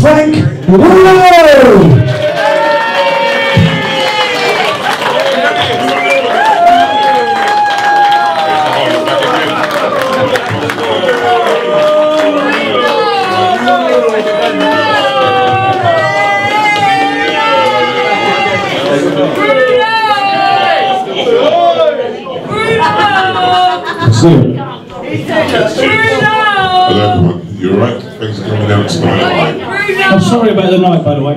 Frank Bruno! Hello, you alright? Thanks for coming down tonight. I'm sorry about the night, by the way.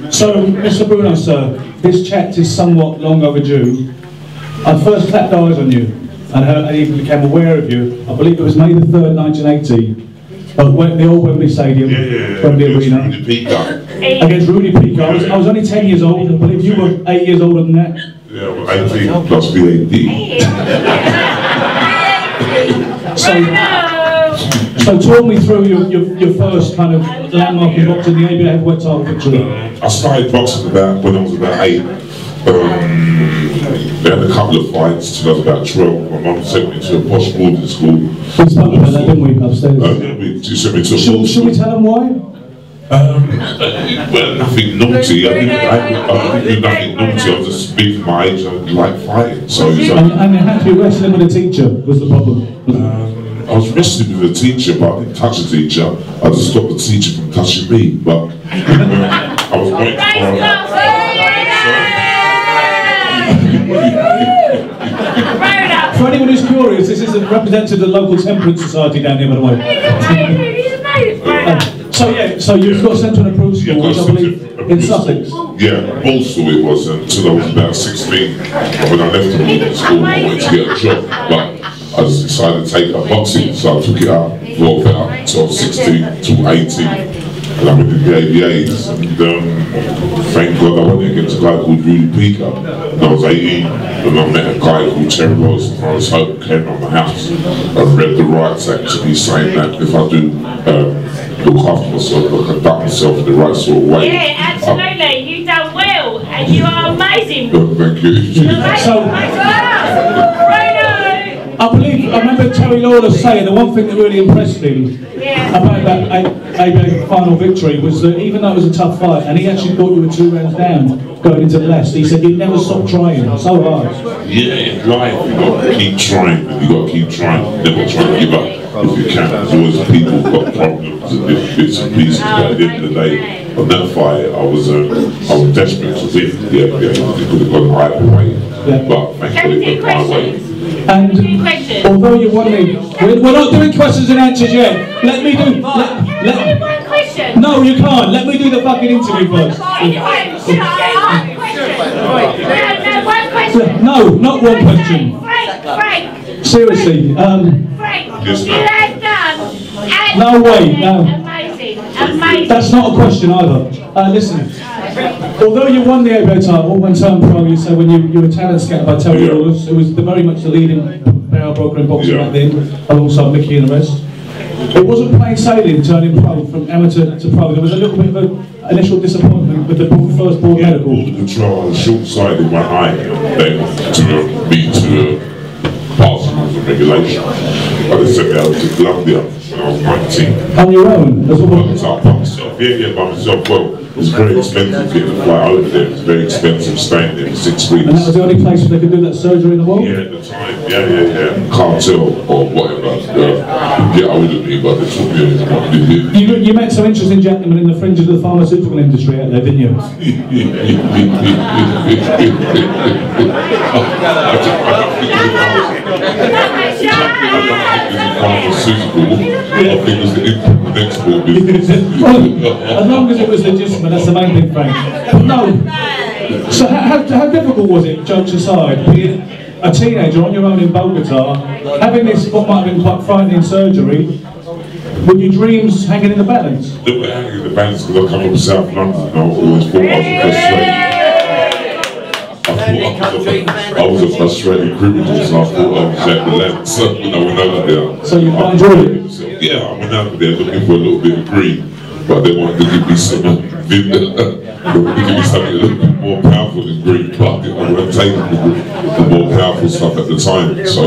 So, Mr. Bruno, sir, this chat is somewhat long overdue. I first clapped eyes on you and I even became aware of you. I believe it was May the 3rd, 1980, at the old Wembley Stadium, Wembley Arena. Against Rudy Pico. I was only 10 years old. I believe you were 8 years older than that. Yeah, well, 18 plus VAT. So talk me through your first kind of landmark in boxing, the ABA heavyweight title victory. I started boxing when I was about 8. They had a couple of fights till I was about 12. My mum sent me to a posh boarding school. We spoke about that, didn't we, upstairs? Yeah, she sent me to a boarding school. Should we tell them why? Well, nothing naughty. I didn't do nothing naughty. I was just big for my age. I like fighting. So and it had to be wrestling with a teacher was the problem. I was wrestling with a teacher, but I didn't touch the teacher. I just stopped the teacher from touching me. But I was waiting for anyone who's curious, this is a representative of the local temperance society down here, by the way. So you've got sent to an approved school, which I believe in Sussex. Yeah, Bolsall it was until I was about 16. And when I left the school, I wanted to get a job, but I just decided to take up boxing, so I took it up for about until 16 to 18. And I went to the ABAs, and thank God I went against a guy called Rudy Pico. And I was 18, and I met a guy called Terry Rose from Morris Hope, came on my house. I read the rights actually saying that if I do look after myself, I conduct myself in the right sort of way. Yeah, absolutely. You've done well, and you are amazing. Thank you. I remember Terry Lawler saying the one thing that really impressed him about that ABA final victory was that even though it was a tough fight, and he actually thought you were 2 rounds down going into the last, he said you never stop trying, so hard. Yeah, in life you got to keep trying, and you got to keep trying, never try to give up if you can. There's always people who've got problems and different bits and pieces, but at the end of the day, on that fight, I was desperate to win. Yeah, it could have gone either way, but thankfully it went my way. And although you won me, we're not doing questions and answers yet. Let me do. One question. No, you can't. Let me do the fucking interview first. No, not one question. Frank. Seriously. Frank, you have done. No way. No. Amazing. That's not a question either. Listen. Although you won the ABA title, when turned pro, you said when you were talent scouted by Terry Lawless, who was very much the leading barrel broker in boxing back then, alongside Mickey and the rest. It wasn't plain sailing turning pro from amateur to pro. There was a little bit of an initial disappointment with the first board medical. All the control on the short side of my eye. They wanted me to pass rules and regulations. But they sent me out to Colombia when I was 19. On your own? As well? By myself. Yeah, by myself. Well, it was very expensive getting to fly over there. It was very expensive staying there for 6 weeks. And that was the only place where they could do that surgery in the world? Yeah, at the time. Yeah. Cartel or whatever. Get hold of me, but they took me. You met some interesting gentlemen in the fringes of the pharmaceutical industry out there, didn't you? I think it was the import and export business. As long as it was legitimate, that's the main thing, Frank. But no. So how difficult was it, jokes aside, being a teenager on your own in Bogota, having this what might have been quite frightening surgery, with your dreams hanging in the balance? They were hanging in the balance because I come from South London and I always thought I was a frustrated. I was a frustrated criminal, so I thought I was at the land. So when I went over there, so you quite enjoyed it? Yeah, I went over there looking for a little bit of green. but they wanted to give me something a little bit more powerful than green, but I weren't taking the more powerful stuff at the time, so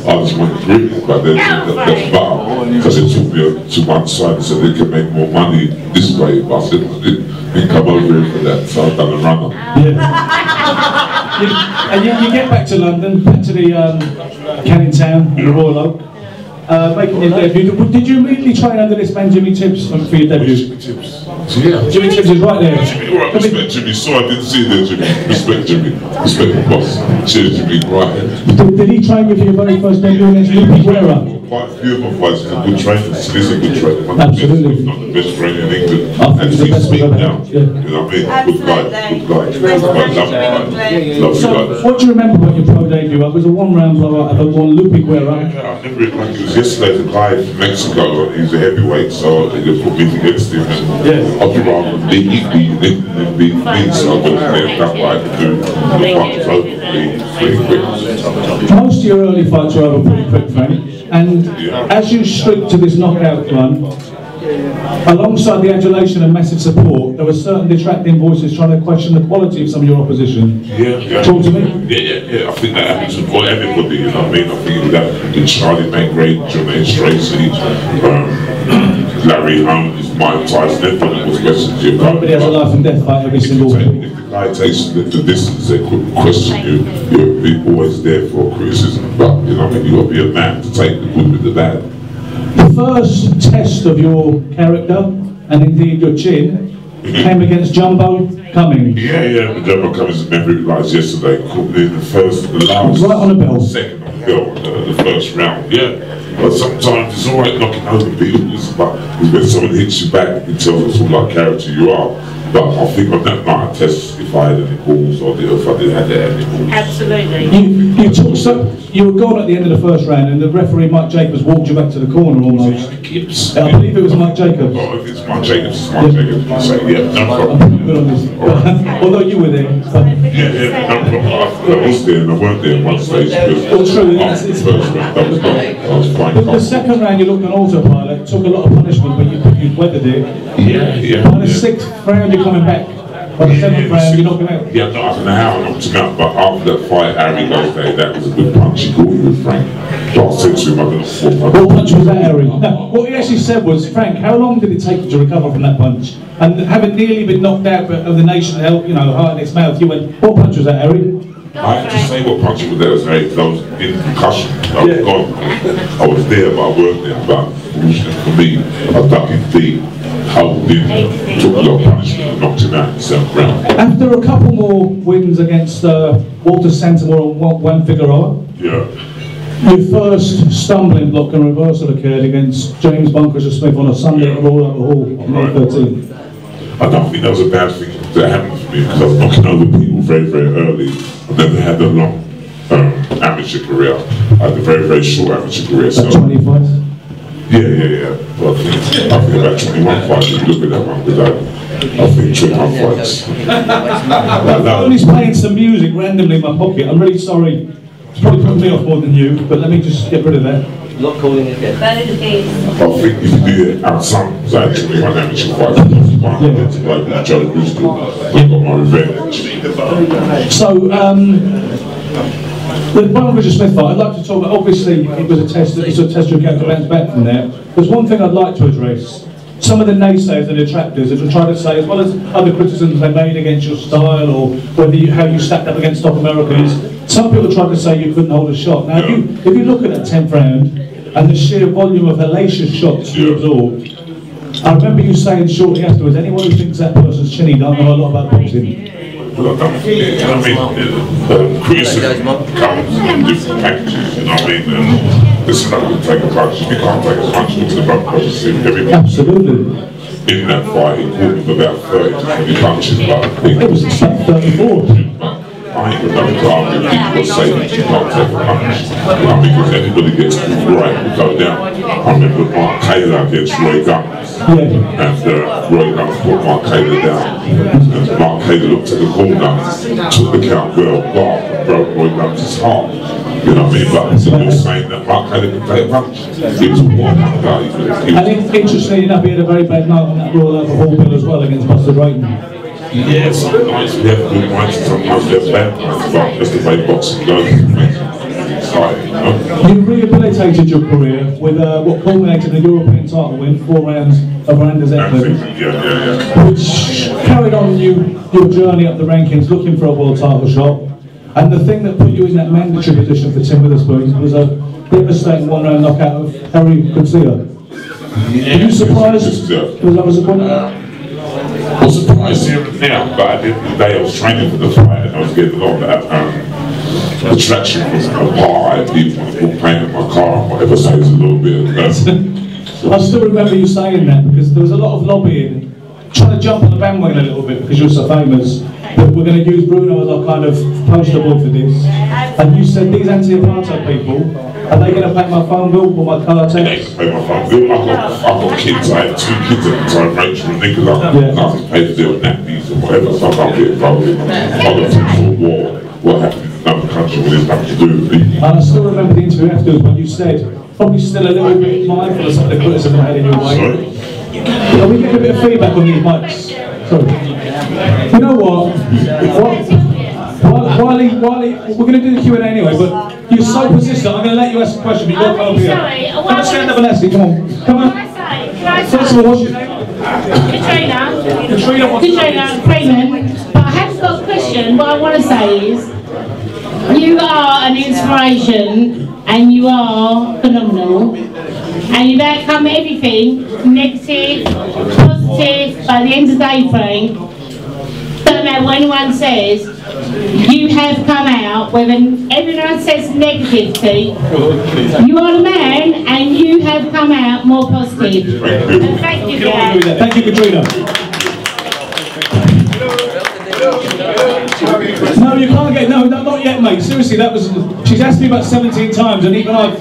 I just went green, but then that's better, because it took me to one side and said they can make more money this way, but I said I didn't come over here for that, so I've done a runner. Yeah. And you get back to London, back to the Canning Town, the Royal Oak. Making your debut. Did you immediately train under this man Jimmy Tibbs for your debut? Jimmy Tibbs. Yeah. Jimmy Tibbs is right there. Jimmy, right, respect Jimmy. So I didn't see there, Jimmy. Respect Jimmy. Respect the boss. Cheers, Jimmy. Right. Did he train you for your very first debut against Lupi Guerra? Quite a few of my fights are good trainers. This is a good trainer. Absolutely. Not the best trainer in England. I think he's the best speak I've ever now. had. Yeah. You know what I mean? Good guy. Lovely So, what do you remember about your pro debut? It was a one-round blowout of one Lupi Guerra. Yeah, I remember it like it was yesterday. The guy from Mexico, he's a heavyweight, so they put me against him. And I'd rather be equal than be me, so I went there. That's what I could do. The fight was over pretty quick. Most of your early fights were over pretty quick, Frank. And as you streaked to this knockout run, alongside the adulation and massive support, there were certain detracting voices trying to question the quality of some of your opposition. Yeah. Talk to me. Yeah. I think that happens with everybody, you know what I mean? I think that in Charlie McGray, Jermaine Tracy, Larry Holmes, Mike Tyson, everybody was questioning you. Everybody has a life and death fight every single week. If the guy takes the distance, they could question you. You're always there for criticism, but you know what I mean? You got to be a man to take the good with the bad. The first test of your character, and indeed your chin, came against Jumbo Cummings. Yeah, the Jumbo Cummings memory lies yesterday, caught me in the last right on the bell. Second on the bell, the first round, But sometimes it's alright knocking over people, but when someone hits you back, it tells us what like character you are. But I think on that night I test if I had any balls or if I didn't have any balls. Absolutely. You were gone at the end of the first round, and the referee Mike Jacobs walked you back to the corner almost. I believe it was Mike Jacobs. Oh, if it's Mike Jacobs, it's Mike Jacobs. You say, no problem. I'm good on this. Although you were there. No problem. I was there and I weren't there at one stage. Well, true. After the first round, that was fine. I was fine. The second round you looked on autopilot, took a lot of punishment, but you weathered it. Yeah. By the sixth round you're coming back. By the seventh round you're knocking out. Yeah, I don't know how I knocked him out, but after that fight, Harry goes there, that was a good punch he caught with Frank. But I said to him, I'm going to fall. What punch was that, Harry? No, what he actually said was, Frank, how long did it take you to recover from that punch? And having nearly been knocked out of the nation, heart in its mouth, you went, what punch was that, Harry? I had to say what punch it was there, because I was in concussion. I was gone. I was there, but I weren't there. But for me, I dug in deep, held in, took a lot of punishment and knocked him out in the seventh round. After a couple more wins against Walter Santamore and Juan Figueroa, your first stumbling block and reversal occurred against James Bunkers Smith on a Sunday at Royal Albert Hall on May 13th. I don't think that was a bad thing that happened to me, because I was knocking over people very, very early. I never had a long amateur career. I had a very, very short amateur career. So 20 fights? Yeah. Well, I think about 21 fights, if you look at that one, because I think 21 fights. I'm only playing some music randomly in my pocket. I'm really sorry. It's probably putting me off more than you, but let me just get rid of that. Not calling it again. I think if you do it outside, like 21 amateur fights, like Joe Bristol, I got my revenge. So, the Bunkers Smith fight, I'd like to talk about, obviously it was a test you had to bounce back from there. There's one thing I'd like to address. Some of the naysayers and detractors have tried to say, as well as other criticisms they made against your style or whether how you stacked up against top Americans, some people tried to say you couldn't hold a shot. Now, if you look at that 10th round and the sheer volume of hellacious shots you absorbed, I remember you saying shortly afterwards, anyone who thinks that person's chinny don't know a lot about boxing. Well, I don't think, criticism comes in different packages, you know what I mean? This is not going to take a punch. You can't take a punch into the front because absolutely. In that fight, he caught him about 30 to 20 punches, but it was 34. I ain't got nothing to argue with people that say that you can't take a punch. Because everybody gets right and go down. I remember Mark Taylor against Roy Guns. And Roy Guns put Mark Taylor down. And Mark Taylor looked at the corner, took the count well, and broke Roy Guns' heart. You know what I mean? But he was saying that Mark had a good punch. He was a warm guy. And interestingly enough, he had a very bad night on that Royal Overhaul bill as well against Buster Drayton. Yeah, sometimes we have good nights, sometimes we have bad nights, but that's the way boxing goes. You rehabilitated your career with what culminated in the European title win, 4 rounds of Anders Eklund, which carried on your journey up the rankings looking for a world title shot. And the thing that put you in that mandatory position for Tim Witherspoon was a devastating 1-round knockout of Harry Knuckle-up. Were you surprised? That was a point? I was surprised here and now, but at the end of the day I was training for the fight and I was getting a lot of that attraction from apart. People want to walk playing in my car and whatever, so it's a little bit I still remember you saying that because there was a lot of lobbying, trying to jump on the bandwagon a little bit because you're so famous, that we're going to use Bruno as our kind of poster boy for this. And you said, these anti-apartheid people, are they going to pay my phone bill or my car tax? They pay my phone bill. I've got kids. I had 2 kids at the time, Rachel and Nicola. Nothing paid to deal with nappies and whatever, so I can't get involved in other things or war. What happened in another country when it's nothing to do with me. And I still remember the interview afterwards when you said, probably still a little bit mindful of some of the criticism I had in your way. Sorry? Are we getting a bit of feedback on these mics? Sorry. You know what? Wiley, we're going to do the Q&A anyway, but you're so persistent, I'm going to let you ask a question, but you've got to come up here. Come on, stand up and ask it, come on. Come on. First of all, what's your name? Katrina Freeman. But I have got a question. What I want to say is, you are an inspiration and you are phenomenal. And you've overcome everything, negative, positive, by the end of the day, Frank. Don't matter what anyone says, you have come out, whether everyone says negativity, you are the man and you have come out more positive. And thank you, Dad. Thank you, Katrina. No, you can't get, no, not yet, mate. Seriously, that was, she's asked me about 17 times and even I've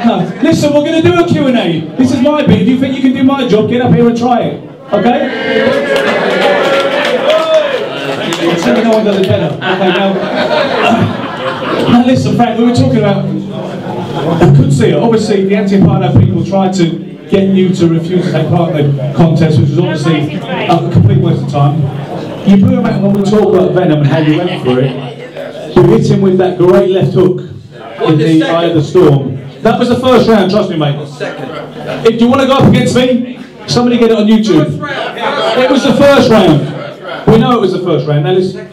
no. Listen, we're going to do a Q&A. This is my bit. If you think you can do my job, get up here and try it. Okay? No one does it better. Okay, now listen, Frank, we were talking about Knuckle-up. Obviously, the anti-apartheid people tried to get you to refuse to take part in the contest, which was obviously a complete waste of time. You blew him out when we talk about Venom and how you went for it. You hit him with that great left hook in the eye of the storm. That was the first round, trust me, mate. If you want to go up against me, somebody get it on YouTube. It was the first round. We know it was the first round. Now listen,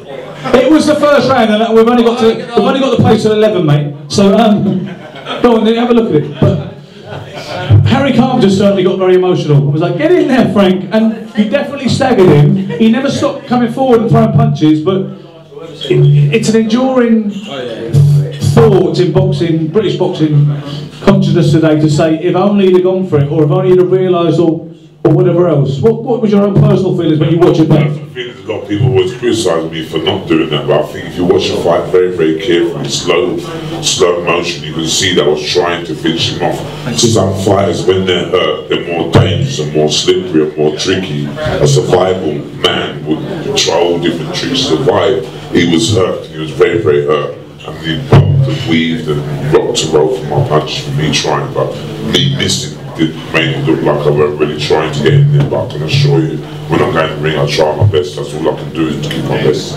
it was the first round, and we've only got the place at 11, mate. So go on, have a look at it. But Harry Carpenter certainly got very emotional. I was like, get in there, Frank, and he definitely staggered him. He never stopped coming forward and throwing punches, but it's an enduring thought in boxing, British boxing consciousness today to say, if only he'd have gone for it, or if only he'd have realised, or whatever else. What was your own personal feelings when you watch it back? A lot of people always criticise me for not doing that, but I think if you watch the fight very, very carefully, slow motion, you can see that I was trying to finish him off. Some fighters, when they're hurt, they're more dangerous and more slippery and more tricky. A survival man would control different tricks to survive. He was hurt, he was very, very hurt. And he bumped and weaved and rocked to roll for my punches for me trying, but me missing it made it look like I wasn't really trying to get in there, but I can assure you, when I'm going to the ring, I try my best. That's all I can do is to keep my best.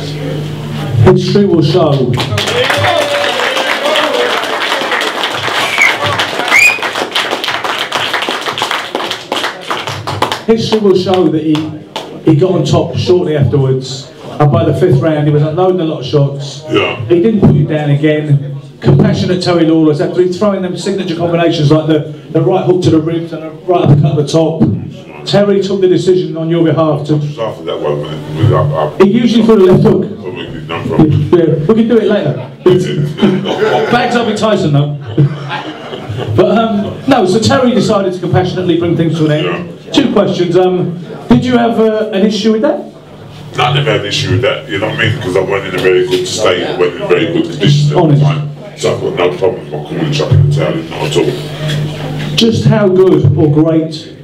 History will show. History will show that he got on top shortly afterwards, and by the 5th round he was unloading a lot of shots. Yeah. He didn't put you down again. Compassionate Terry Lawless after he'd throwing them signature combinations like the right hook to the ribs and a right uppercut at the top. Terry took the decision on your behalf to... After that one, he usually threw the left hook. Yeah, we can do it later. Bags up with Tyson though. But no, so Terry decided to compassionately bring things to an end. Yeah. 2 questions. Did you have an issue with that? No, I never had an issue with that, you know what I mean? Because I went in a very good state, I went in very good conditions at the time. So I've got no problem with my calling chucking the towel in, not at all. Just how good or great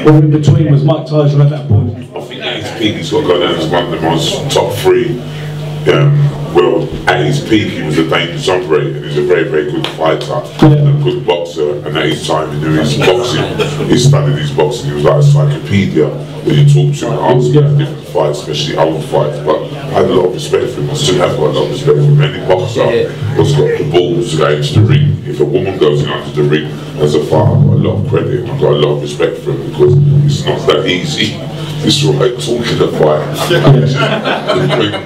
or in between was Mike Tyson at that point? I think at his peak he's got to go down as one of the most top 3 well, at his peak, he was a dangerous operator, and he was a very, very good fighter, and a good boxer, and at his time, he knew his boxing, he studied his boxing, he was like a encyclopedia when you talk to him, asking about different fights, especially old fights, but I had a lot of respect for him, I still have got a lot of respect for him. Any boxer has got the balls to go into the ring. If a woman goes into the ring as a fighter, I've got a lot of credit, and I've got a lot of respect for him, because it's not that easy. It's like talking a fight.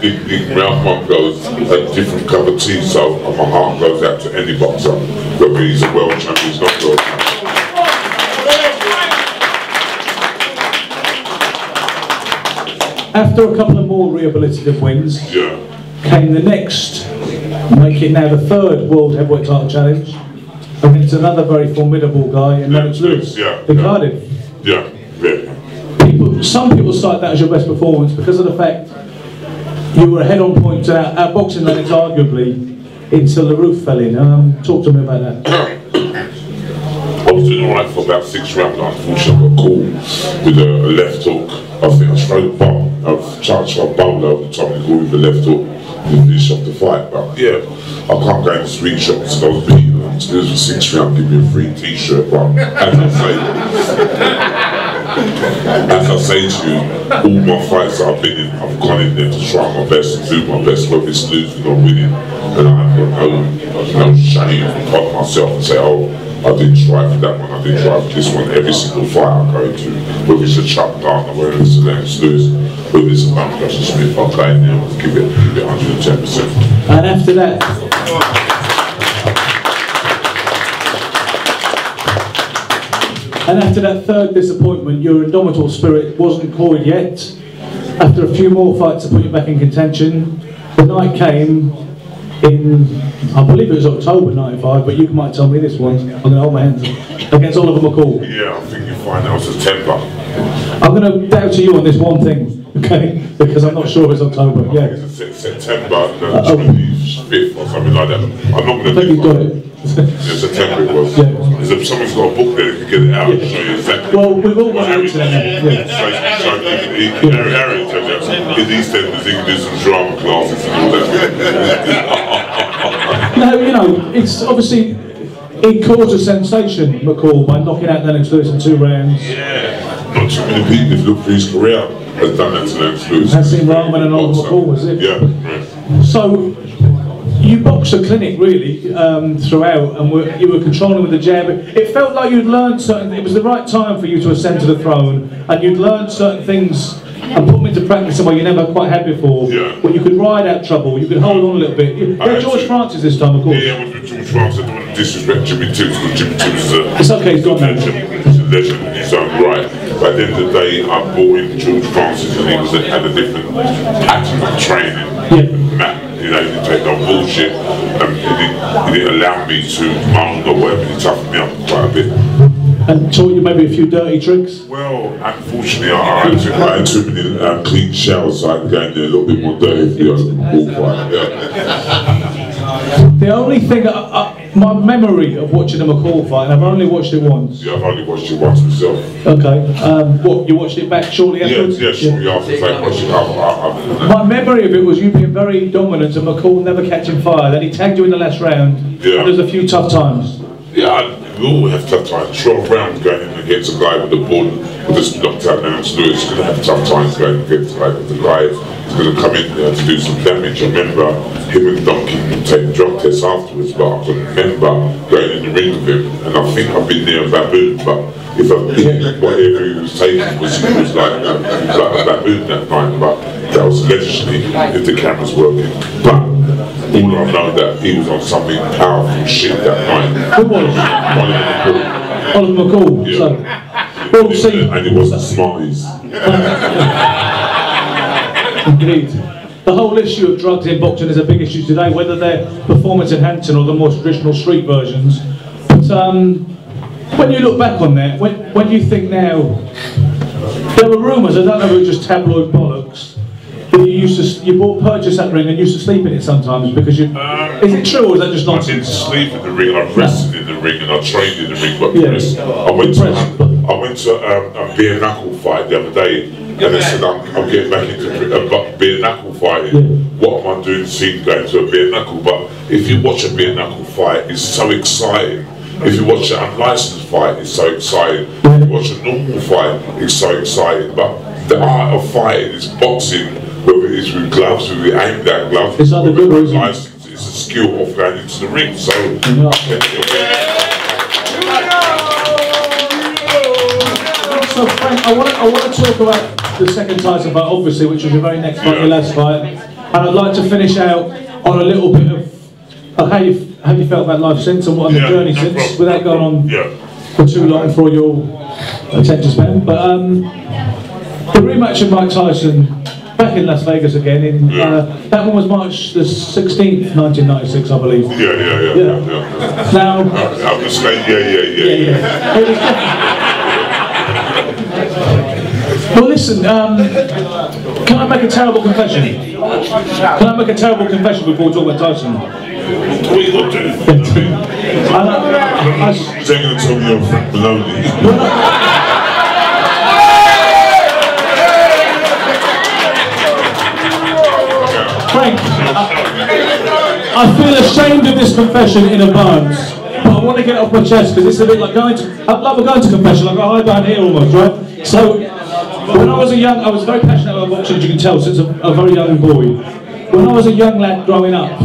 The round one goes a different cup of tea, so my heart goes out to any boxer, whether he's a world champion, he's not world champion. After a couple of more rehabilitative wins, came the next, make it now the third World Heavyweight Title Challenge, against another very formidable guy in Lennox Lewis, in Cardiff. Some people cite that as your best performance because of the fact you were ahead on points at boxing Lennox, arguably, until the roof fell in. Talk to me about that. I was doing alright for about 6 rounds. Unfortunately, I got caught with a left hook. I think I straight bomb. I charged a bowler over the top and caught with the left hook and finish off the fight. But yeah, I can't go into screenshot because I was beating them. So this was 6 rounds, give me a free t-shirt. But as I say to you, all my fights that I've been in, I've gone in there to try my best and do my best, whether it's losing or winning. And I've got no shame upon myself and say, oh, I didn't try for that one, I didn't try for this one. Every single fight I go to, whether it's a Chuck Dark or whether it's a Lennox Lewis, whether it's a Bugner Smith, I'll go in there and give it 110%. And after that, third disappointment, your indomitable spirit wasn't coiled yet. After a few more fights to put you back in contention, the night came in, I believe it was October '95, but you might tell me this one. I'm going to hold my hands up. Against Oliver McCall. Yeah, I think you find that was September. I'm going to doubt you on this one thing, okay? Because I'm not sure it's October. I think it's September 25th or something like that. I'm not going to. I think you've got it. Yeah, September it was. If someone's got a book there, they can get it out and show you exactly. Well, we've all got it. Harry tells you, in EastEnders, he can do some drama classes and all that. No, you know, it's obviously, it caused a sensation, McCall, by knocking out Lennox Lewis in 2 rounds. Yeah, not too many people, if you look for his career, has done that to Lennox Lewis. Has seen Rahman and Oliver McCall, was it? Yeah. So, you boxed a clinic really throughout, and you were controlling with the jab. It felt like you'd learned certain. It was the right time for you to ascend to the throne, and you'd learned certain things and put them into practice in a way you never quite had before. When you could ride out trouble, you could hold on a little bit. George Francis this time, of course. Yeah, I was with George Francis. I don't want to disrespect Jimmy Tibbs, because Jimmy Tibbs is it's okay, he's got he's a legend in his own right. But at the end of the day, I brought in George Francis, and he had a different pattern of training. You know, he didn't take no bullshit, he didn't allow me to moan or whatever, he toughened me up quite a bit. And taught you maybe a few dirty tricks? Well, unfortunately, I had too many clean showers, so I had to go in there a little bit more dirty for the ball fight. The only thing, my memory of watching the McCall fight, and I've only watched it once. Yeah, I've only watched it once myself. Okay, what, you watched it back shortly afterwards? Yeah, shortly after I watched it. My memory of it was you being very dominant and McCall never catching fire. Then he tagged you in the last round, and there was a few tough times. Yeah, we all have tough times. 12 rounds going in against a guy with the ball, with this knocked out Lennox Lewis, he's going to have tough times going against the guy who's going to come in there to do some damage. I remember him and Donkey take drug tests afterwards, but I can remember going in the ring with him, and I think I've been near a baboon, but if whatever he was taking was like a baboon that night, but that was allegedly if the camera's working. But all I know that he was on something powerful shit that night. Who was? Oliver McCall. Yeah. So, well, see, and it wasn't Smarties. Indeed. The whole issue of drugs in boxing is a big issue today, whether they're performance enhancing or the more traditional street versions. But when you look back on that, when you think now, there were rumours, I don't know if it was just tabloid bollocks, that you purchased that ring and used to sleep in it sometimes because you. Is it true or is that just nonsense? I didn't sleep in the ring. I rested in the ring and I trained in the ring. But I went to a bare knuckle fight the other day, and they said, I'm getting back into bare knuckle fighting. What am I doing to see going to a bare knuckle? But if you watch a bare knuckle fight, it's so exciting. If you watch an unlicensed fight, it's so exciting. If you watch a normal fight, it's so exciting. But the art of fighting is boxing, whether it's with gloves, whether it's aimed at gloves, it's either good or isn't. License, it's a skill of going into the ring. So, So Frank, I want to talk about the second Tyson fight, obviously, which was your very next fight, your last fight, and I'd like to finish out on a little bit of how you felt about life since and what on the journey since, without going on for too long for your attention span. But the rematch of Mike Tyson back in Las Vegas again. That one was March the 16th, 1996, I believe. Yeah. Now, I'm just saying, Well, listen, can I make a terrible confession? Can I make a terrible confession before we talk about Tyson? What are you going to do? I'm going to tell me your friend Maloney. Frank, I feel ashamed of this confession in advance, but I want to get it off my chest because it's a bit like going to confession, like I hide down here almost, right? So, when I was I was very passionate about boxing, as you can tell, since a very young boy. When I was a young lad growing up,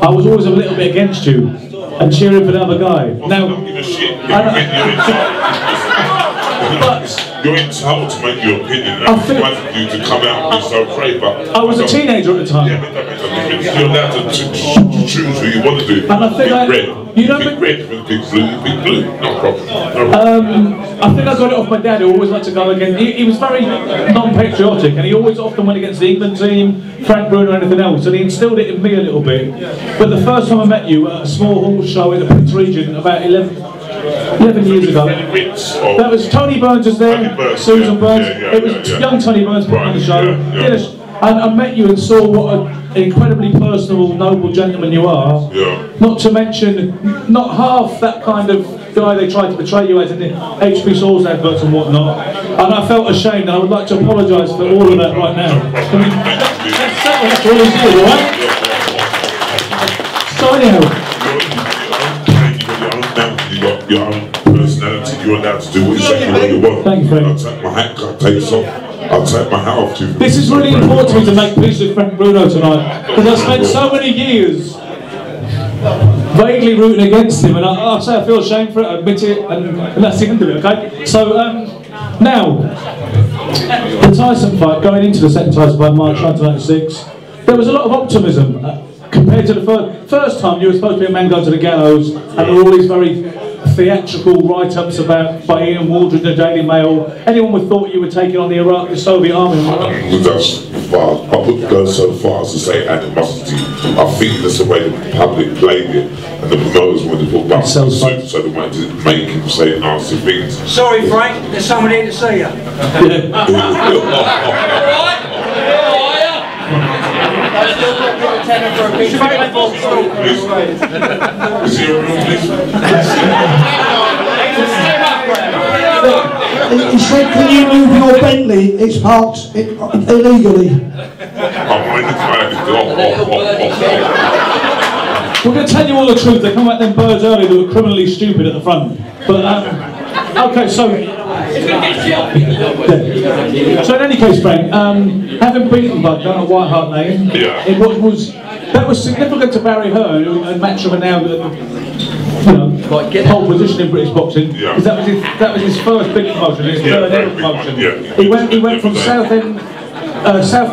I was always a little bit against you and cheering for the other guy. Now, don't give a shit. You're entitled to make your opinion. I think you to come out and be so afraid, but I was a teenager at the time. Yeah, but that makes no difference. You're allowed to choose who you want to do. And I think red. You pick red, you pick blue, you pick blue. No problem. I think I got it off my dad, who always liked to go again. He was very non-patriotic, and he always often went against the England team, Frank Bruno, and anything else, and he instilled it in me a little bit. But the first time I met you at a small horse show in the Prince Regent about 11 years ago. That was Tony Burns was there, Susan Burns. It was young Tony Burns put on the show. And I met you and saw what an incredibly personable, noble gentleman you are. Not to mention, not half that kind of guy they tried to portray you as in the HP Sauce adverts and whatnot. And I felt ashamed, and I would like to apologise for all of that right now. That's what it's all, right? So anyhow. Your own personality, you're allowed to do exactly what you want. Thank you, Frank. I'll take my hat takes off. I'll take my hat off to you. This is really important to me to make peace with Frank Bruno tonight, because I spent so many years vaguely rooting against him, and I say I feel ashamed for it, I admit it, and that's the end of it, okay? So, now, the Tyson fight, going into the second Tyson fight, March 1996, there was a lot of optimism compared to the first time. You were supposed to be a man going to the gallows, and there were all these very theatrical write-ups by Ian Waldron in the Daily Mail. Anyone would have thought you were taking on the Soviet army. That's far. I wouldn't go so far as to say animosity. I think that's the way the public played it, and the promoters wanted to put back so they wanted to make him say nasty things. Sorry, Frank, there's someone here to see you. Is he a real He said, can you move your Bentley? It's parked illegally. We're going to tell you all the truth. They come like them birds earlier that were criminally stupid at the front. But, okay, so in any case, Frank, having beaten Bugner at White Hart Lane, that was significant to Barry Hearn, who matched him now pole position in British boxing, because that was his first big promotion, his third ever promotion. He went from South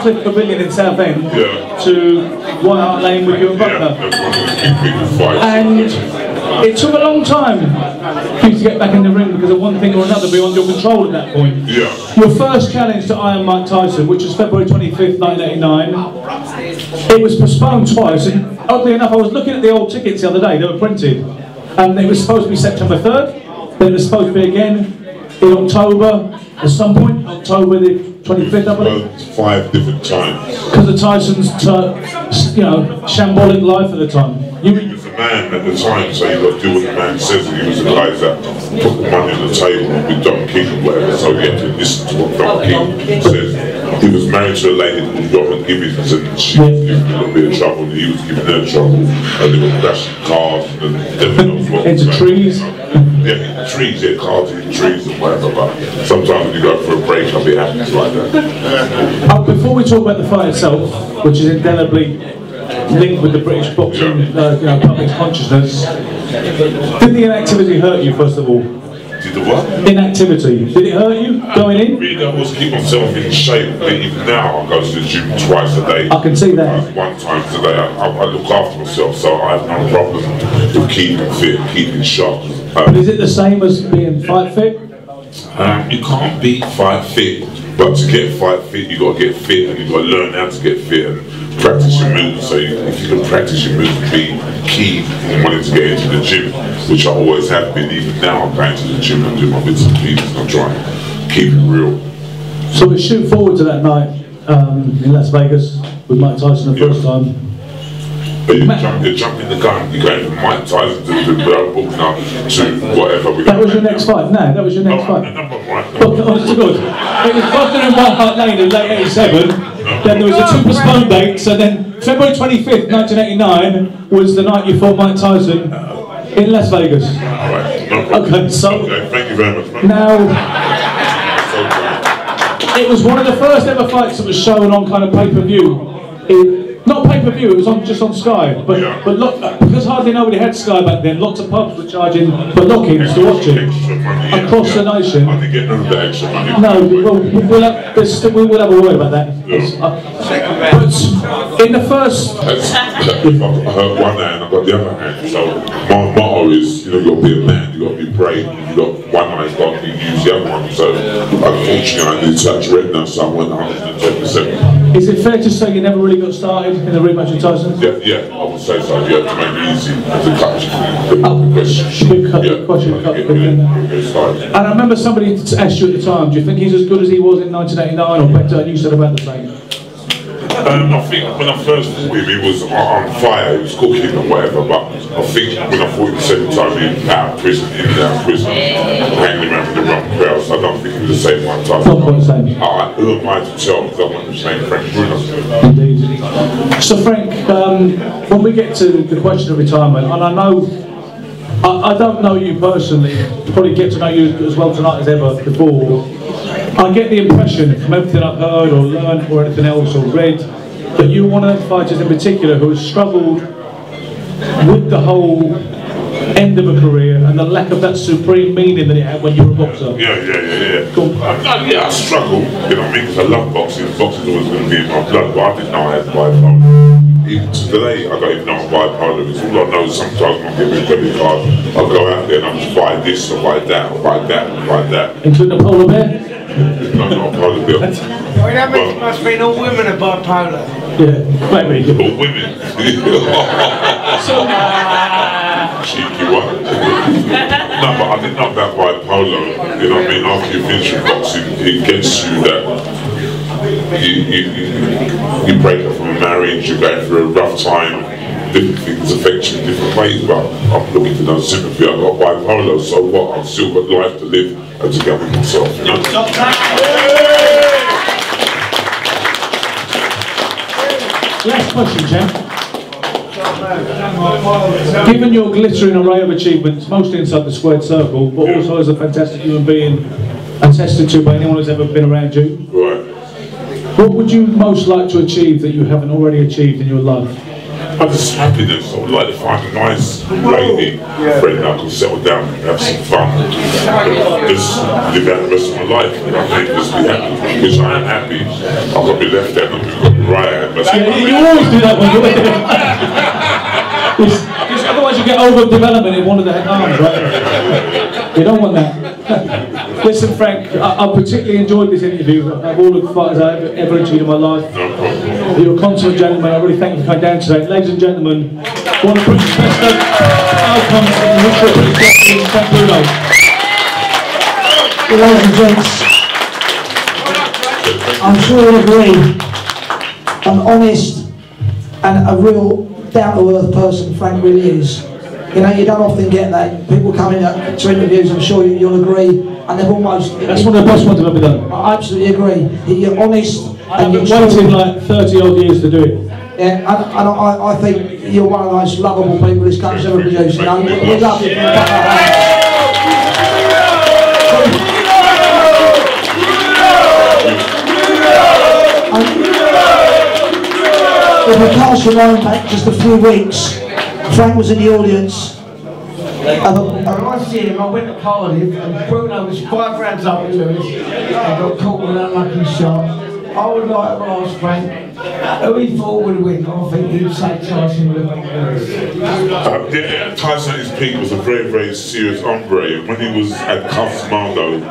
Cliff Pavilion in Southend to White Hart Lane with you and Bugner. And it took a long time for you to get back in the ring because of one thing or another beyond your control at that point. Your first challenge to Iron Mike Tyson, which was February 25th, 1989, it was postponed twice, and oddly enough, I was looking at the old tickets the other day, they were printed, and it was supposed to be September 3rd, then it was supposed to be again in October, at some point, October the 25th, I believe. 5 different times. Because of Tyson's, shambolic life at the time. man at the time, so you got to do what the man says. And he was the guys that put the money on the table with Don King and whatever, so you had to listen to what Don King says. He was married to a lady called Robin Gibbons, and she was giving him a little bit of trouble, and he was giving her trouble, and they were crashing cars, and then knows what. Into trees? Yeah, trees, yeah, cars in trees and whatever, but sometimes when you go for a break, I'll be happy like that. Before we talk about the fight itself, which is indelibly linked with the British boxing public consciousness, did the inactivity hurt you, first of all? Did the what? Inactivity. Did it hurt you going in? Really, I always keep myself in shape, but even now I go to the gym twice a day. I can see that. One time today, I look after myself, so I have no problem with keeping fit, keeping sharp. But is it the same as being fight fit? You can't be fight fit, but to get fight fit, you got to get fit, and you got to learn how to get fit and practice your moves. So if you can practice your moves, be key in wanting to get into the gym, which I always have been. Even now, I'm going to the gym and do my bits and pieces, and I'm trying to keep it real. So we shoot forward to that night in Las Vegas with Mike Tyson the first time. But you're jumping the gun. You're going from Mike Tyson to Bugner to whatever. That was your next fight? No, that was your next fight. Honest to God. It was Bugner in White Hart Lane in late 87. Then there was a 2 postponed dates, and then February 25th, 1989 was the night you fought Mike Tyson in Las Vegas. Okay, so... Okay, thank you very much. Now... It was one of the first ever fights that was shown on kind of pay-per-view. Not pay-per-view, it was just on Sky. But look, because hardly nobody had Sky back then, lots of pubs were charging for lock-ins to watch it across the nation. I didn't get none of the extra money. No, we'll have a word about that. But in the first... If I hurt one hand, I've got the other hand. So my motto is, you've got to be a man, you've got to be brave. You've got one hand's got to use the other one. So unfortunately, I did touch retina, so I went 110%. Is it fair to say you never really got started in the rematch with Tyson? Yeah, I would say so. Yeah, to make it easy to cut the question. And I remember somebody asked you at the time, do you think he's as good as he was in 1989 or better? And you said about the same. I think when I first fought him, he was on fire, he was cooking or whatever, but I think when I fought him the second time, he was out of prison, hanging around with the wrong crowd, so I don't think he was the same one time. Not quite the same. Who am I to tell, because I want to say Frank Bruno. Indeed. So Frank, when we get to the question of retirement, and I know, I don't know you personally, probably get to know you as well tonight as ever before. I get the impression from everything I've heard or learned or anything else or read that you're one of the fighters in particular who has struggled with the whole end of a career and the lack of that supreme meaning that it had when you were a boxer. Yeah. Cool. I struggle, you know what I mean, because I love boxing. Boxing was going to be in my blood, but I didn't know I had bipolar. Even today, I don't even know I'm bipolar. It's all I know is sometimes when I get a credit card, I'll go out there and I'll just buy this or buy that or buy that or buy that. Including a polar bear? No, not a polar bear. Well, that must mean all women are bipolar. Yeah, maybe. All women. Cheeky one. No, but I didn't know about bipolar. You know what I mean? After you finish your boxing, it gets you that you break up from a marriage, you're going through a rough time, different things affect you in different ways, but I'm looking for no sympathy. I've got bipolar, so what? I've still got life to live and to get with myself, you know? Last question, champ. Given your glittering array of achievements, mostly inside the squared circle, but also as a fantastic human being, attested to by anyone who's ever been around you, Right. what would you most like to achieve that you haven't already achieved in your life? I'm just happiness. I would like to find a nice lady, friend that I can settle down and have some fun. Just live out the rest of my life. And I think just be happy. Because I am happy. I've got my left hand, I've got my right hand. You always do that when you're otherwise you get overdevelopment in one of the arms, right? You don't want that. Listen, Frank, I particularly enjoyed this interview. Of all the fighters I've ever achieved in my life. No problem. You're a consummate gentleman. I really thank you for coming down today. Ladies and gentlemen, one of the best outcomes in the history of boxing, Frank Bruno. Ladies and gents, I'm sure you'll agree, an honest and a real down-to-earth person Frank really is. You know, you don't often get that. People come in to interviews, I'm sure you'll agree, and they've almost... That's one of the best ones I've ever done. I absolutely agree. You're honest. I've been waiting like 30 odd years to do it. Yeah, and I think you're one of the most lovable people this country's ever produced. You know, we love you. If we cast your mind back just a few weeks, Frank was in the audience. And I see him, I went to Cardiff and Bruno was 5 rounds up with Lewis and got caught with an unlucky shot. I would like to ask Frank who he thought would win. I think he'd say Tyson would have won. Yeah, Tyson at his peak was a very, very serious hombre. And when he was at Cosmando,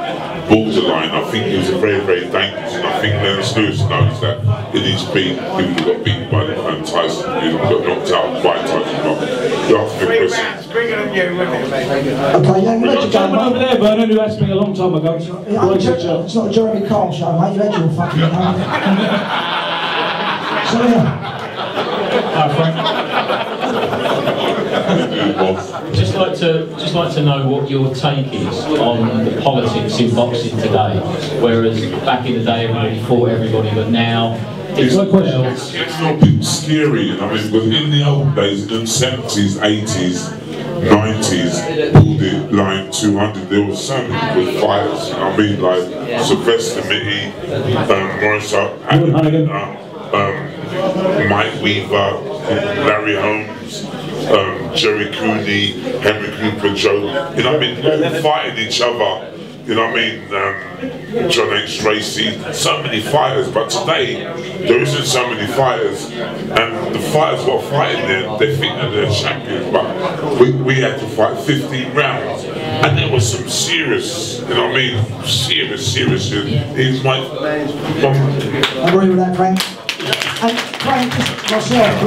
borderline, I think he was a very, very dangerous. And I think Lewis knows that in his peak, he would have got beaten by Tyson. He would have got knocked out by Tyson. You asked me a question. Quicker than you, wouldn't it, mate? Okay, yeah, we'll let you go, mate. Over there, Vernon, who asked me a long time ago. It's not a Jeremy Kyle show, mate. You had your fucking so, yeah. Just like to know what your take is on the politics in boxing today. Whereas back in the day everybody fought everybody, but now It's a bit scary, and I mean, because in the old days, in the 70s, 80s, 90s, borderline 200, there were so many good fighters. I mean, like Sylvester Mitty, Maurice Hannigan, Mike Weaver, Larry Holmes, Jerry Cooney, Henry Cooper, Joe. You know what I mean? All fighting each other. You know what I mean? John H. Tracy, so many fighters, but today there isn't so many fighters, and the fighters who are fighting there, they think that they're champions, but we had to fight 15 rounds, and there was some serious, you know what I mean? Serious. He's my... I agree with that, Frank. And Frank, myself,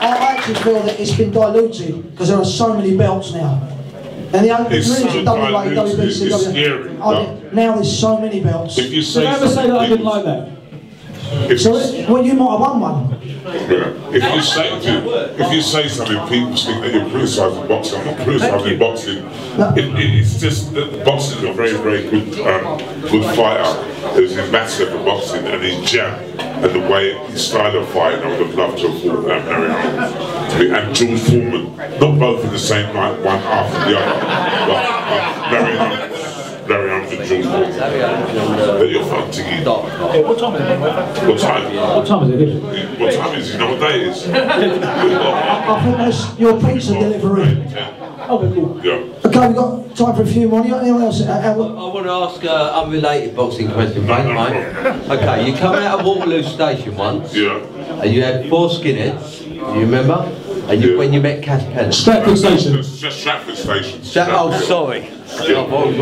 I actually feel that it's been diluted because there are so many belts now. And the only reason WBC, now there's so many belts. If you say did I ever say that I didn't like that? Well, you might have won one. Yeah. If you say something, people think that you're criticising boxing. I'm not criticising boxing. No. It's just that boxing is a very, very good fighter. He's an ambassador for boxing, and his jab and the way his style of fighting, I would have loved to have fought Larry Holmes and George Foreman. Not both in the same night, one after the other. But Larry Holmes and George Foreman. But you're fighting in. What time is it? What time? What time is it? What time is it? You know what day it is? I think that's your pizza delivery. Okay, cool. Yeah. Okay, we've got time for a few more. Anyone else? I want to ask an unrelated boxing question, mate. Okay, you come out of Waterloo Station once, and you had 4 skinheads, you remember? And when you met Cass Penn. Stratford Station. Stratford Station. Oh, sorry. Stratford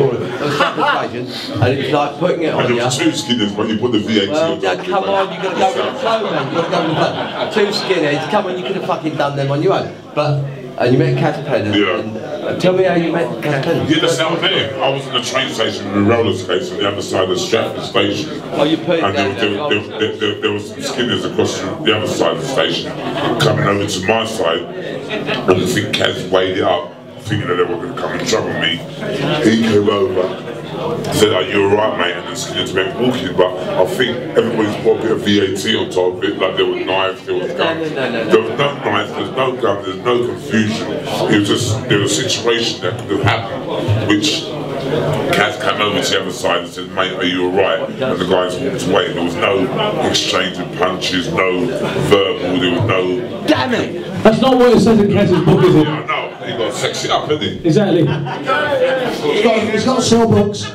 Station, and it's like putting it on you. And there were 2 skinheads when you put the VAT well, on top. come on, you've got to go with the flow, man. You've got to go with the flow. 2 skinheads, come on, you could have fucking done them on your own. And you met Cass Penn, and tell me how you met Cass Penn. Yeah, that's how I met him. I was in the train station with a roller skates on the other side of Stratford Station. Oh, you put it and down there was some skinheads across the other side of the station coming over to my side, and I think Cass weighed it up, thinking that they were going to come and trouble me. He came over, said, "Are you alright, mate?" And the skinheads went walking, but I think everybody's put a bit of VAT on top of it, like there were knives, there was guns. There was no knives, there's no gun, there's no confusion. It was just, there was a situation that could have happened, which Cass came over to the other side and said, "Mate, are you alright?" And the guys walked away. There was no exchange of punches, no verbal, there was no... Damn it! That's not what it says in Cass's book, is it? I know, he got to sex it up, hasn't he? Exactly. He's got to sell books.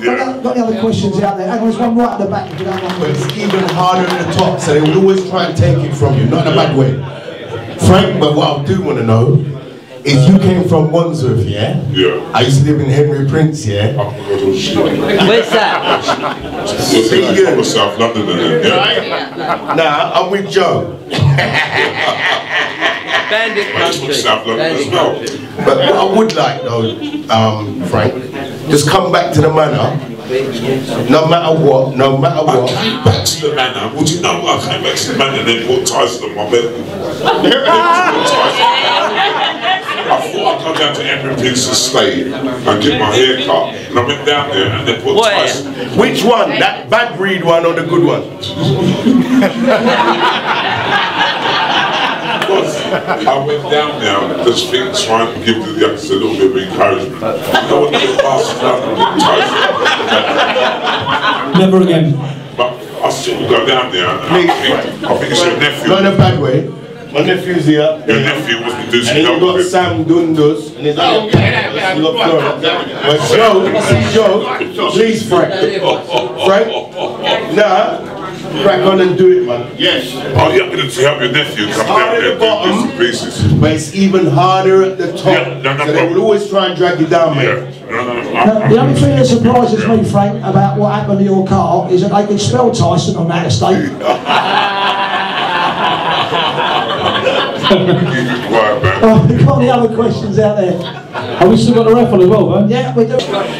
Got any other questions out there? And there's one right at the back if you don't mind. But it's even harder at the top, so they will always try and take it from you, not in a bad way. Frank, but what I do want to know is you came from Wandsworth, yeah? Yeah. I used to live in Henry Prince, yeah? Oh, God, shit. Where's that? I'm a South Londoner, yeah? Nah, I'm with Joe. Bandit country. South London as well. But what I would like though, Frank, just come back to the manor No matter what, no matter what. I came back to the manor. Would you know? I came back to the manor and then put Tyson on my bed. I thought I'd go down to Emery Pigs Estate and get my hair cut. And I went down there and they put Tyson. Which one? That bad breed one or the good one? I went down there just trying to give the youngsters a little bit of encouragement. No one ever passed down with Tyson. Never again. But I still go down there and I think it's your nephew. Not in a bad way. My nephew's here. Your nephew was producing. And then you got Sam Dundus. And he's like, Joe, please, Frank. Frank, nah. Crack on and do it, man. Yes. Oh, you're going to help your nephew come down there and do bits and pieces. But it's even harder at the top. Yeah, so they will always try and drag you down, mate. Yeah. The only thing that surprises me, Frank, about what happened to your car is that they could spell Tyson on that estate. We've got any other questions out there? Have we still got the raffle as well, man? Yeah, we do.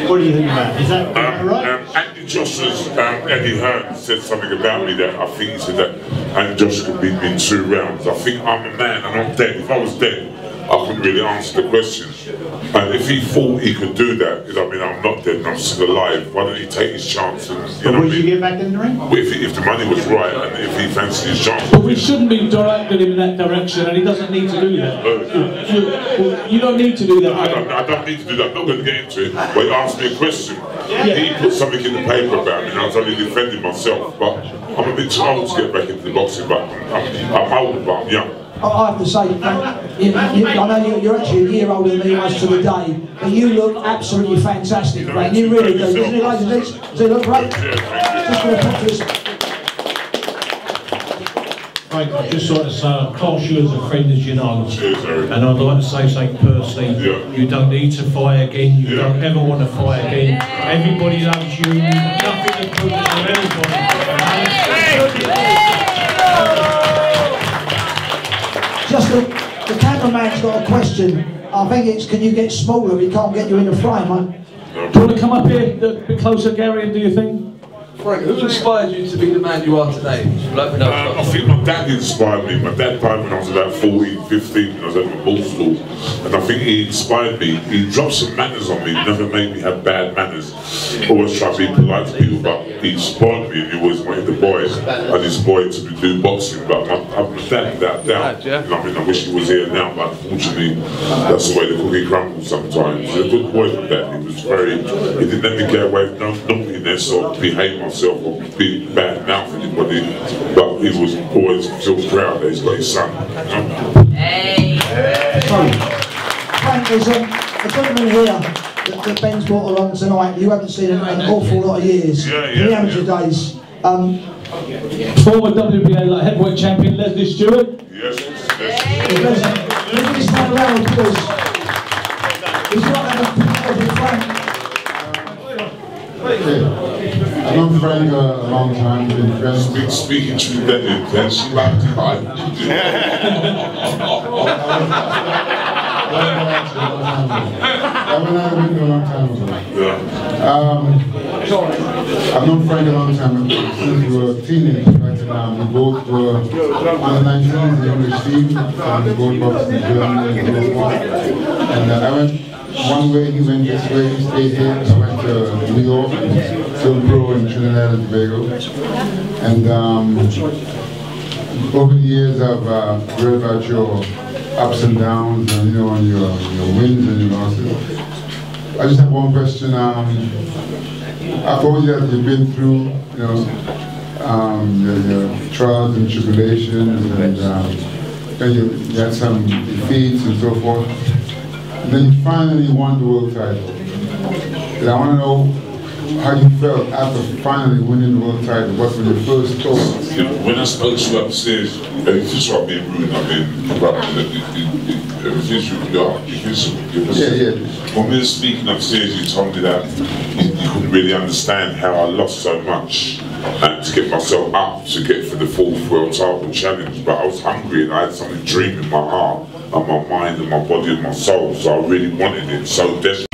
What do you think about it? Is that right? Andy Josh's, Eddie Hearn said something about me that I think he said that Andy Josh could beat me in 2 rounds. I think I'm a man and I'm dead. If I was dead, I couldn't really answer the question. And if he thought he could do that, I mean, I'm not dead and I'm still alive, why don't he take his chance? And, would you get back in the ring? If the money was right and if he fancied his chance. But we shouldn't be directing him in that direction, and he doesn't need to do that. You don't need to do that. I don't need to do that. I'm not going to get into it. But he asked me a question. He put something in the paper about me and I was only defending myself. But I'm a bit too old to get back into the boxing, but I'm old, but I'm young. I have to say, I know you're actually a year older than me was to the day, but you look absolutely fantastic, Frank. You really do. Doesn't he, ladies and gents? Does he look great? Just going to put this. Frank, I'd just like to say, I class you as a friend, as you know. Cheers, Eric. And I'd like to say something personally. You don't need to fight again. You don't ever want to fight again. Everybody loves you. Nothing to prove to anybody. Just the cameraman's got a question. I think it's, can you get smaller? He can't get you in the frame, mate. Do you want to come up here a bit closer, Gary, and do your thing? Frank, who inspired you to be the man you are today? I think my dad inspired me. My dad died when I was about 14, 15, when I was at my ball school. And I think he inspired me. He dropped some manners on me, never made me have bad manners. Always tried to be polite to people, but he inspired me and he always wanted the boy and his boy to do boxing. But my dad, without doubt, I mean, I wish he was here now, but unfortunately, that's the way the cookie crumbles sometimes. He's a good boy with that. He was very, he didn't let me get away with no naughtiness or behave myself or be bad mouth anybody, but he was always feel proud that he's got his son. Hey. Frank, there's a gentleman here that Ben's brought along tonight. You haven't seen in an awful lot of years. In the amateur days. Former WBA heavyweight champion Leslie Stewart. Yes. Look at this man around, because he's not having a Frank. I've known Frank a long time, been friends. Speaking to that intense, like time. I've been out with him a long time ago. I've known Frank a long time since we were teenagers. Right? We both were on the 19s, the English team, and we both boxed in Germany and so on. And I went one way, he went this way, he stayed here. I went to New York, still pro in Trinidad and Tobago. And over the years I've read about your ups and downs and your wins and your losses. I just have one question. I've told you that you've been through, your trials and tribulations, and you had some defeats and so forth. And then you finally won the world title. And I want to know how you felt after finally winning the world title. What were your first thoughts? When I spoke to you upstairs, this is what I've been rude, I've been corrupted. When we were speaking upstairs, you told me that you couldn't really understand how I lost so much and to get myself up to get for the 4th world title challenge. But I was hungry and I had something dream in my heart, and my mind and my body and my soul, so I really wanted it so desperately.